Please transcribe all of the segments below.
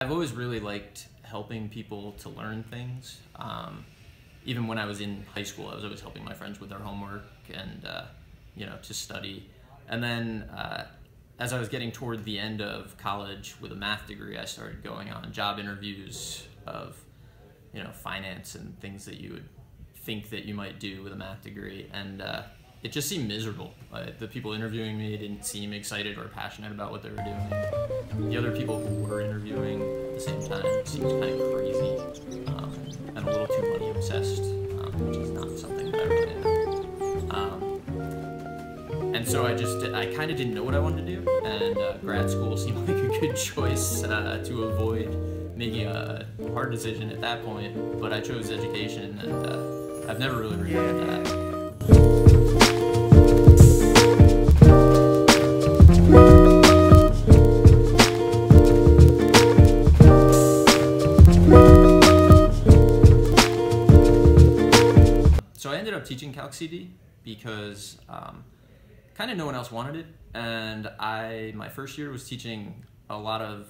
I've always really liked helping people to learn things. Even when I was in high school, I was always helping my friends with their homework and to study. And then as I was getting toward the end of college with a math degree, I started going on job interviews of finance and things that you would think that you might do with a math degree, and it just seemed miserable. The people interviewing me didn't seem excited or passionate about what they were doing. The other people who were interviewing at the same time seemed kind of crazy and a little too money obsessed, which is not something that I really am. And so I kind of didn't know what I wanted to do, and grad school seemed like a good choice to avoid making a hard decision at that point, but I chose education, and I've never really regretted that. So I ended up teaching Calc CD because kind of no one else wanted it, and my first year was teaching a lot of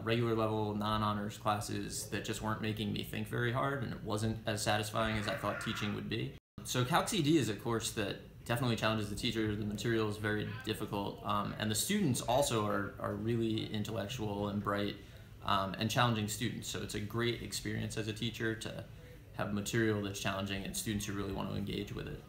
regular level non-honors classes that just weren't making me think very hard, and it wasn't as satisfying as I thought teaching would be. So Calc CD is a course that definitely challenges the teacher. The material is very difficult, and the students also are really intellectual and bright and challenging students. So it's a great experience as a teacher to have material that's challenging and students who really want to engage with it.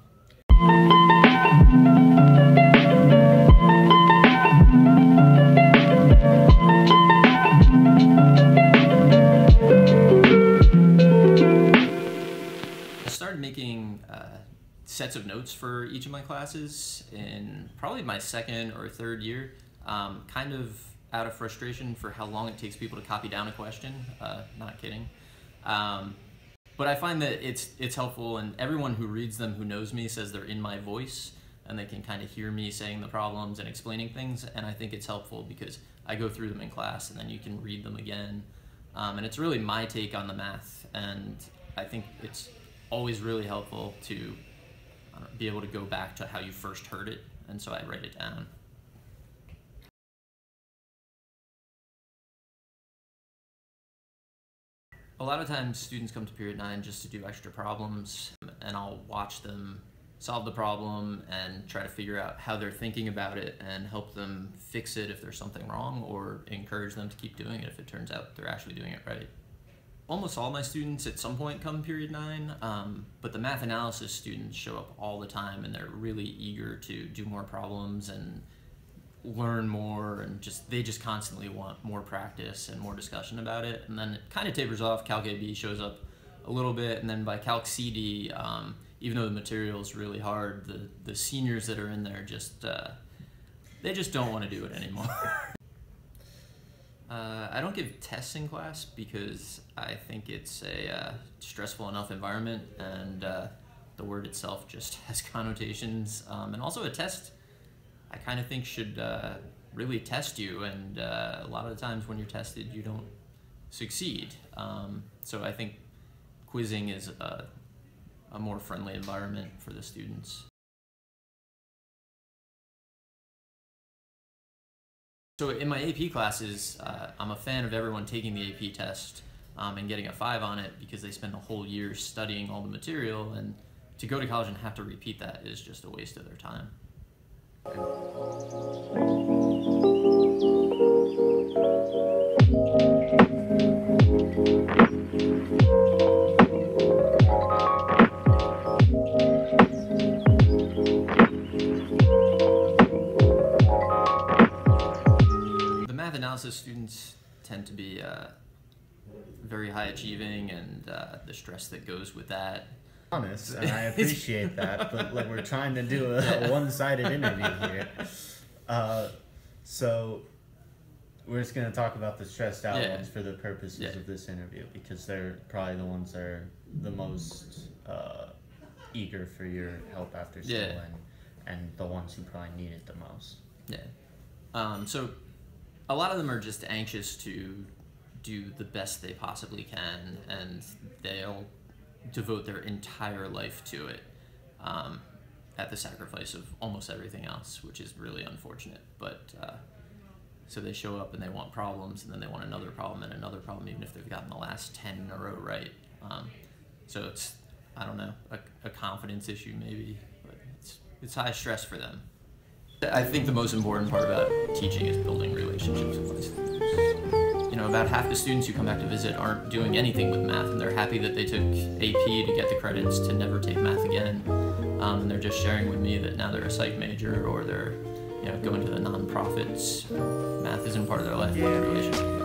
I started making sets of notes for each of my classes in probably my second or third year, kind of out of frustration for how long it takes people to copy down a question. Not kidding. But I find that it's helpful, and everyone who reads them who knows me says they're in my voice and they can kind of hear me saying the problems and explaining things, and I think it's helpful because I go through them in class and then you can read them again. And it's really my take on the math, and I think it's always really helpful to be able to go back to how you first heard it, and so I write it down. A lot of times students come to period 9 just to do extra problems, and I'll watch them solve the problem and try to figure out how they're thinking about it and help them fix it if there's something wrong, or encourage them to keep doing it if it turns out they're actually doing it right. Almost all my students at some point come period 9, but the math analysis students show up all the time, and they're really eager to do more problems and learn more, and they just constantly want more practice and more discussion about it. And then it kind of tapers off. Calc AB shows up a little bit, and then by Calc CD, even though the material is really hard, the seniors that are in there they just don't want to do it anymore. I don't give tests in class because I think it's a stressful enough environment, and the word itself just has connotations. And also a test, I kind of think should really test you, and a lot of the times when you're tested you don't succeed. So I think quizzing is a more friendly environment for the students. So in my AP classes, I'm a fan of everyone taking the AP test and getting a 5 on it, because they spend a whole year studying all the material, and to go to college and have to repeat that is just a waste of their time. The math analysis students tend to be very high achieving, and the stress that goes with that. Honest, and I appreciate that, but like, we're trying to do a one-sided interview here. So we're just going to talk about the stressed out ones for the purposes of this interview, because they're probably the ones that are the most eager for your help after school, and the ones who probably need it the most. So a lot of them are just anxious to do the best they possibly can, and they'll devote their entire life to it at the sacrifice of almost everything else, which is really unfortunate. But So they show up and they want problems, and then they want another problem and another problem, even if they've gotten the last 10 in a row right. So it's, I don't know, a confidence issue maybe, but it's high stress for them. I think the most important part about teaching is building relationships with my students. You know, about half the students who come back to visit aren't doing anything with math, and they're happy that they took AP to get the credits to never take math again. And they're just sharing with me that now they're a psych major, or they're, you know, going to the nonprofits. Math isn't part of their life, but the relationship.